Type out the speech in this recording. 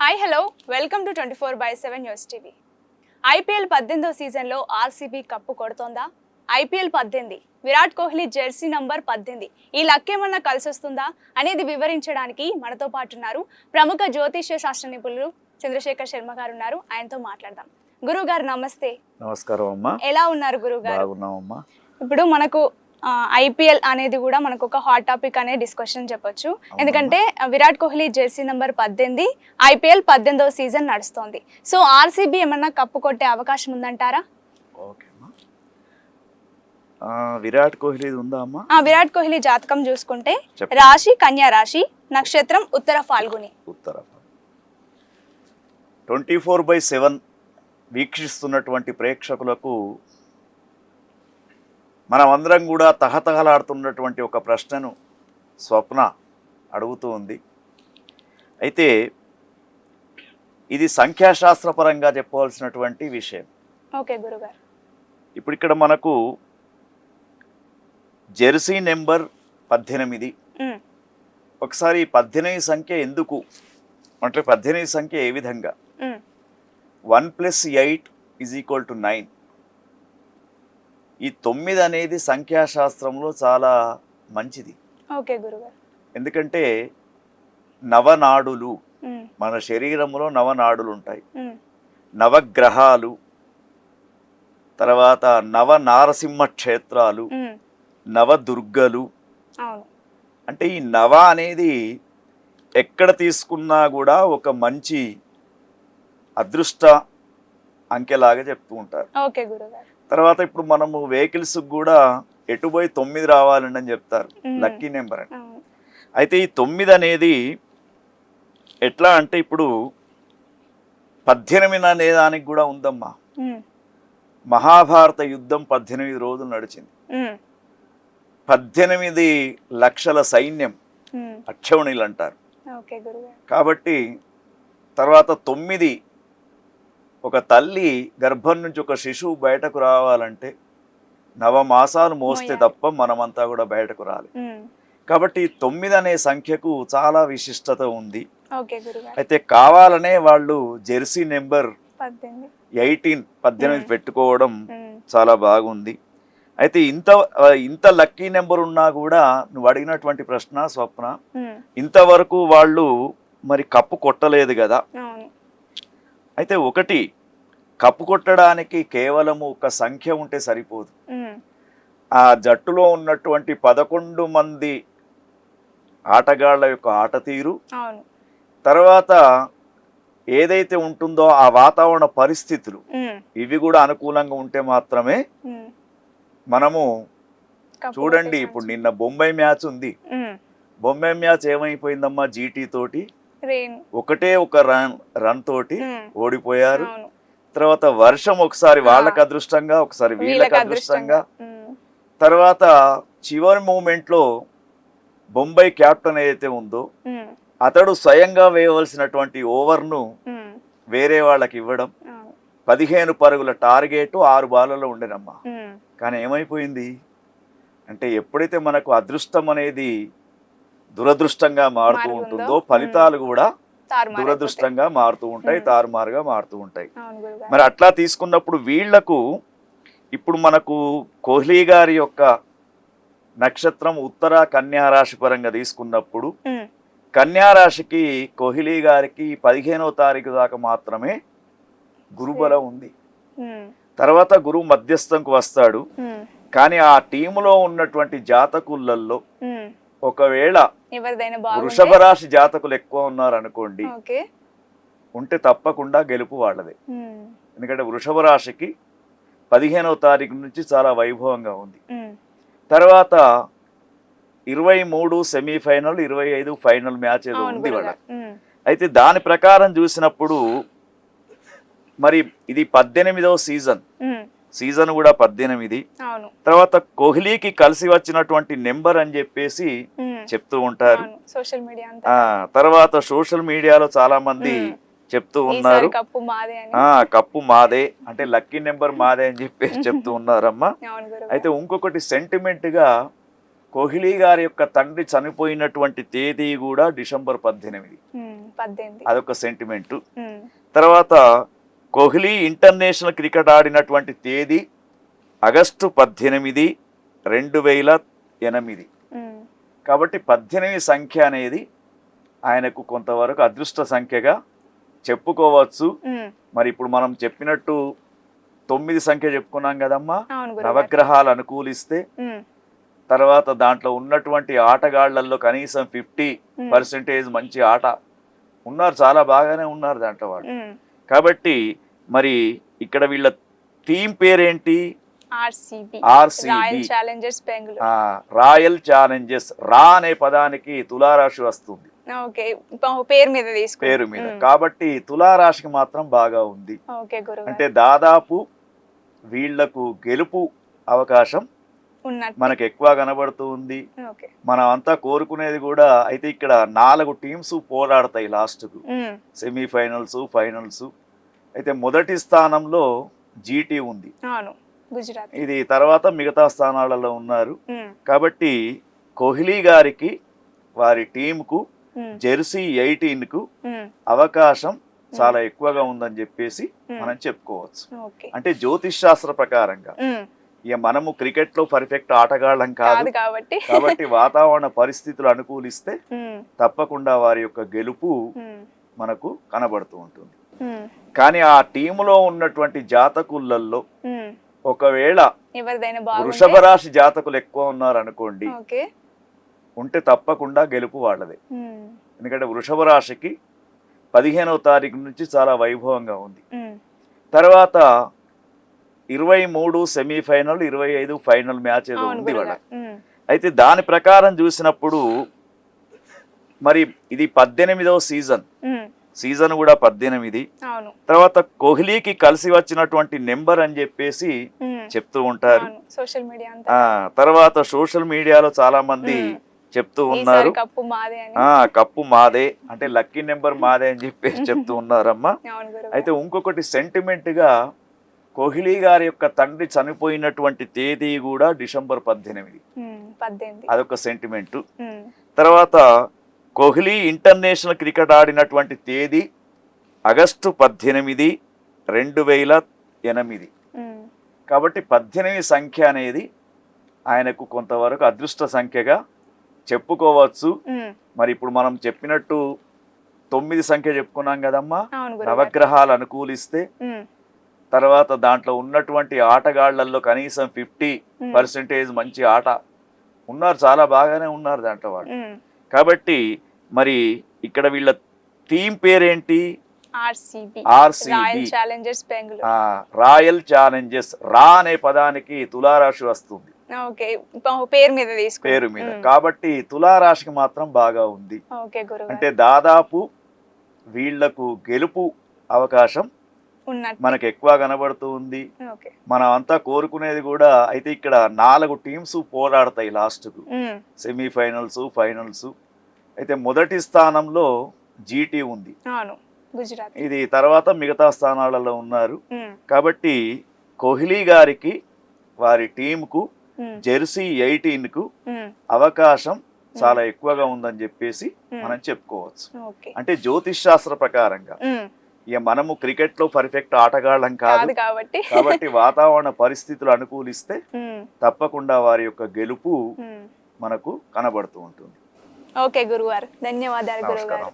Hi hello welcome to 24/7 news TV. IPL 18వ సీజన్లో RCB cup కొడుతోందా? IPL 18 Virat Kohli jersey number 18 ఈ లక్కేమన్నా కలిసి వస్తుందా అనేది వివరించడానికి మనతో పాటు ఉన్నారు ప్రముఖ జ్యోతిష్య శాస్త్ర నిపుణులు చంద్రశేఖర్ శర్మ గారు ఉన్నారు. ఆయనతో మాట్లాడదాం. గురువు గారు నమస్తే. నమస్కారం అమ్మా. ఎలా ఉన్నారు గురువు గారు? బాగున్నామమ్మా. ఇప్పుడు మనకు ఐపీఎల్ అనేది కూడా మనకు ఒక హాట్ టాపిక్ అనే డిస్కషన్ చెప్పొచ్చు. ఎందుకంటే Virat Kohli jersey number 18 IPL 18వ సీజన్ నడుస్తోంది. సో ఆర్సీబీ ఏమన్నా కప్పు కొట్టే అవకాశం ఉందంటారా? విరాట్ కోహ్లీ ఉందా అమ్మా? విరాట్ కోహ్లీ జాతకం చూసుకుంటే రాశి కన్యా రాశి, నక్షత్రం ఉత్తర ఫాల్గుని. 24/7 వీక్షిస్తున్నటువంటి ప్రేక్షకులకు మనమందరం కూడా తహతహలాడుతున్నటువంటి ఒక ప్రశ్నను స్వప్న అడుగుతూ ఉంది. అయితే ఇది సంఖ్యాశాస్త్రపరంగా చెప్పవలసినటువంటి విషయం. ఓకే గురుగారు. ఇప్పుడు ఇక్కడ మనకు జెర్సీ నెంబర్ 18. ఒకసారి 18 సంఖ్య ఎందుకు అంటే 18 సంఖ్య ఏ విధంగా 1 + 8 = 9. ఈ 9 అనేది సంఖ్యాశాస్త్రంలో చాలా మంచిది. ఓకే గురుగారు. ఎందుకంటే నవనాడులు, మన శరీరంలో నవనాడులు ఉంటాయి, నవగ్రహాలు, తర్వాత నవనారసింహ క్షేత్రాలు, నవదుర్గలు. అంటే ఈ నవ అనేది ఎక్కడ తీసుకున్నా కూడా ఒక మంచి అదృష్ట అంకెలాగా చెప్తూ ఉంటారు. ఓకే గురుగారు. తర్వాత ఇప్పుడు మనము వెహికల్స్ కూడా ఎటు పోయి 9 రావాలండి అని చెప్తారు, లక్కీ నెంబర్ అని. అయితే ఈ 9 అనేది ఎట్లా అంటే ఇప్పుడు 18 అనే దానికి కూడా ఉందమ్మా. మహాభారత యుద్ధం 18 రోజులు నడిచింది. 18 లక్షల సైన్యం అక్షౌణిలు అంటారు. కాబట్టి తర్వాత 9 ఒక తల్లి గర్భం నుంచి ఒక శిశువు బయటకు రావాలంటే 9 మాసాలు మోస్తే తప్ప మనమంతా కూడా బయటకు రాలి. కాబట్టి 9 అనే సంఖ్యకు చాలా విశిష్టత ఉంది. అయితే కావాలనే వాళ్ళు జెర్సీ నెంబర్ 18 పెట్టుకోవడం చాలా బాగుంది. అయితే ఇంత లక్కీ నెంబర్ ఉన్నా కూడా నువ్వు అడిగినటువంటి ప్రశ్న స్వప్న, ఇంతవరకు వాళ్ళు మరి కప్పు కొట్టలేదు కదా. అయితే ఒకటి, కప్పు కొట్టడానికి కేవలము ఒక సంఖ్య ఉంటే సరిపోదు. ఆ జట్టులో ఉన్నటువంటి 11 మంది ఆటగాళ్ల యొక్క ఆట తీరు, తర్వాత ఏదైతే ఉంటుందో ఆ వాతావరణ పరిస్థితులు, ఇవి కూడా అనుకూలంగా ఉంటే మాత్రమే మనము చూడండి. ఇప్పుడు నిన్న బొంబాయి మ్యాచ్ ఉంది. బొంబాయి మ్యాచ్ ఏమైపోయిందమ్మా, జీటీ తోటి ఒకటే ఒక రన్ తోటి ఓడిపోయారు. తర్వాత వర్షం ఒకసారి వాళ్ళకి అదృష్టంగా, ఒకసారి వీళ్ళకి అదృష్టంగా. తర్వాత చివరి మూమెంట్ లో బొంబాయి కెప్టెన్ ఏదైతే ఉందో అతడు స్వయంగా వేయవలసినటువంటి ఓవర్ను వేరే వాళ్ళకి ఇవ్వడం, 15 పరుగుల టార్గెట్ 6 బాళ్ళలో ఉండేనమ్మా. కానీ ఏమైపోయింది అంటే ఎప్పుడైతే మనకు అదృష్టం అనేది దురదృష్టంగా మారుతూ ఉంటుందో ఫలితాలు కూడా దురదృష్టంగా మారుతూ ఉంటాయి, తారుమారుగా మారుతూ ఉంటాయి. మరి అట్లా తీసుకున్నప్పుడు వీళ్లకు ఇప్పుడు మనకు కోహ్లీ గారి యొక్క నక్షత్రం ఉత్తర కన్యా రాశి పరంగా తీసుకున్నప్పుడు కన్యా రాశికి కోహ్లీ గారికి 15వ తారీఖు దాకా మాత్రమే గురుబలం ఉంది. తర్వాత గురువు మధ్యస్థంకు వస్తాడు. కానీ ఆ టీములో ఉన్నటువంటి జాతకులలో ఒకవేళ వృషభ రాశి జాతకులు ఎక్కువ ఉన్నారు అనుకోండి, ఉంటే తప్పకుండా గెలుపు వాళ్ళదే. ఎందుకంటే వృషభ రాశికి 15వ తారీఖు నుంచి చాలా వైభవంగా ఉంది. తర్వాత 23 సెమీఫైనల్, 25 ఫైనల్ మ్యాచ్ ఏదో ఉంది వాళ్ళ. అయితే దాని ప్రకారం చూసినప్పుడు మరి ఇది 18వ సీజన్ కూడా 18. తర్వాత కోహ్లీకి కలిసి వచ్చినటువంటి నెంబర్ అని చెప్పేసి చెప్తూ ఉంటారు. తర్వాత సోషల్ మీడియాలో చాలా మంది చెప్తూ ఉన్నారు, కప్పు మాదే అంటే లక్కీ నెంబర్ మాదే అని చెప్పేసి చెప్తూ ఉన్నారమ్మా. అయితే ఇంకొకటి సెంటిమెంట్ గా కోహ్లీ గారి యొక్క తండ్రి చనిపోయినటువంటి తేదీ కూడా డిసెంబర్ 18. 18. అదొక సెంటిమెంటు. తర్వాత కోహ్లీ ఇంటర్నేషనల్ క్రికెట్ ఆడినటువంటి తేదీ ఆగస్టు 18, 2008. కాబట్టి 18 సంఖ్య అనేది ఆయనకు కొంతవరకు అదృష్ట సంఖ్యగా చెప్పుకోవచ్చు. మరి ఇప్పుడు మనం చెప్పినట్టు 9 సంఖ్య చెప్పుకున్నాం కదమ్మా, నవగ్రహాలు అనుకూలిస్తే తర్వాత దాంట్లో ఉన్నటువంటి ఆటగాళ్లలో కనీసం 50% మంచి ఆట ఉన్నారు, చాలా బాగానే ఉన్నారు దాంట్లో వాళ్ళు. కాబట్టి మరి ఇక్కడ వీళ్ళ టీం పేరేంటి? Royal Challengers. రా అనే పదానికి తులారాశి వస్తుంది పేరు మీద, కాబట్టి తులారాశికి మాత్రం బాగా ఉంది. అంటే దాదాపు వీళ్లకు గెలుపు అవకాశం మనకు ఎక్కువ కనబడుతూ ఉంది. మనం అంతా కోరుకునేది కూడా. అయితే ఇక్కడ 4 టీమ్స్ పోరాడతాయి లాస్ట్ కు, సెమీఫైనల్స్, ఫైనల్స్. అయితే మొదటి స్థానంలో జీటీ ఉంది, ఇది తర్వాత మిగతా స్థానాలలో ఉన్నారు. కాబట్టి కోహ్లీ గారికి వారి టీంకు జెర్సీ 18 కు అవకాశం చాలా ఎక్కువగా ఉందని చెప్పేసి మనం చెప్పుకోవచ్చు. అంటే జ్యోతిష్ శాస్త్ర ప్రకారంగా ఇక మనము క్రికెట్ లో పర్ఫెక్ట్ ఆటగాళ్ళం కాదు కాబట్టి వాతావరణ పరిస్థితులు అనుకూలిస్తే తప్పకుండా వారి యొక్క గెలుపు మనకు కనబడుతూ ఉంటుంది. కానీ ఆ టీములో ఉన్నటువంటి జాతకులలో ఒకవేళ వృషభ రాశి జాతకులు ఎక్కువ ఉన్నారు అనుకోండి, ఉంటే తప్పకుండా గెలుపు వాళ్ళదే. ఎందుకంటే వృషభ రాశికి 15వ తారీఖు నుంచి చాలా వైభవంగా ఉంది. తర్వాత 23 సెమీఫైనల్, 25 ఫైనల్ మ్యాచ్ ఏదో ఉంది వాళ్ళ. అయితే దాని ప్రకారం చూసినప్పుడు మరి ఇది 18వ సీజన్ కూడా 18. తర్వాత కోహ్లీకి కలిసి వచ్చినటువంటి నెంబర్ అని చెప్పేసి చెప్తూ ఉంటారు. తర్వాత సోషల్ మీడియాలో చాలా మంది చెప్తూ ఉన్నారు కప్పు మాదే, అంటే లక్కీ నెంబర్ మాదే అని చెప్పేసి చెప్తూ ఉన్నారమ్మా. అయితే ఇంకొకటి సెంటిమెంట్ గా కోహ్లీ గారి యొక్క తండ్రి చనిపోయినటువంటి తేదీ కూడా డిసెంబర్ 18, అదొక సెంటిమెంటు. తర్వాత కోహ్లీ ఇంటర్నేషనల్ క్రికెట్ ఆడినటువంటి తేదీ ఆగస్టు 18, 2008. కాబట్టి 18 సంఖ్య అనేది ఆయనకు కొంతవరకు అదృష్ట సంఖ్యగా చెప్పుకోవచ్చు. మరి ఇప్పుడు మనం చెప్పినట్టు 9 సంఖ్య చెప్పుకున్నాం కదమ్మా, నవగ్రహాలు అనుకూలిస్తే తర్వాత దాంట్లో ఉన్నటువంటి ఆటగాళ్లలో కనీసం 50% మంచి ఆట ఉన్నారు, చాలా బాగానే ఉన్నారు దాంట్లో వాళ్ళు. కాబట్టి మరి ఇక్కడ వీళ్ళ టీం పేరేంటి? Royal Challengers. రా అనే పదానికి తులారాశి వస్తుంది పేరు మీద, కాబట్టి తులారాశికి మాత్రం బాగా ఉంది. అంటే దాదాపు వీళ్లకు గెలుపు అవకాశం మనకు ఎక్కువ కనబడుతూ ఉంది. మనం అంతా కోరుకునేది కూడా. అయితే ఇక్కడ 4 టీమ్స్ పోరాడతాయి లాస్ట్ కు, సెమీఫైనల్స్, ఫైనల్స్. అయితే మొదటి స్థానంలో జీటీ ఉంది, ఇది తర్వాత మిగతా స్థానాలలో ఉన్నారు. కాబట్టి కోహ్లీ గారికి వారి టీంకు జెర్సీ 18 కు అవకాశం చాలా ఎక్కువగా ఉందని చెప్పేసి మనం చెప్పుకోవచ్చు. అంటే జ్యోతిష్ శాస్త్ర ప్రకారంగా ఇక మనము క్రికెట్ లో పర్ఫెక్ట్ ఆటగాళ్ళం కాదు కాబట్టి వాతావరణ పరిస్థితులు అనుకూలిస్తే తప్పకుండా వారి యొక్క గెలుపు మనకు కనబడుతూ ఉంటుంది. ఓకే గురువారు, ధన్యవాదాలు గురుగారు.